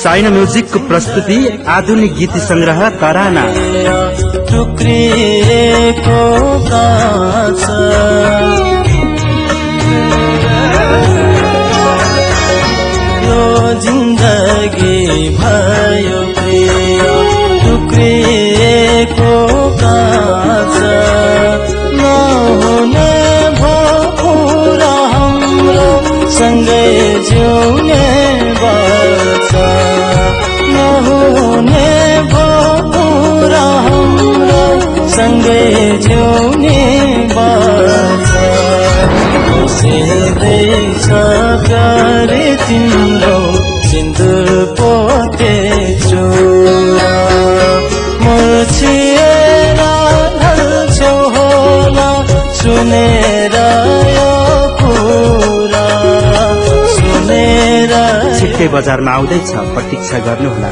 Sign म्युजिकको प्रस्तुति आधुनिक गीत संग्रह तराना। टुक्रिएको काँच यो जिन्दगी भयो प्रिय, टुक्रिएको काँच नहुने भो पुरा हाम्रो सँगै जिउने बाचा, नहुने भो पुरा हाम्रो सँगै जिउने बाचा। बसिँदैछ प्यारे तिम्रो सिन्दुर पोते चोरा, मुर्छिएर ढल्छौ होला सुनेर यो कुरा, सुनेर। छिट्टै बजारमा आउँदैछ, प्रतीक्षा गर्नुहोला।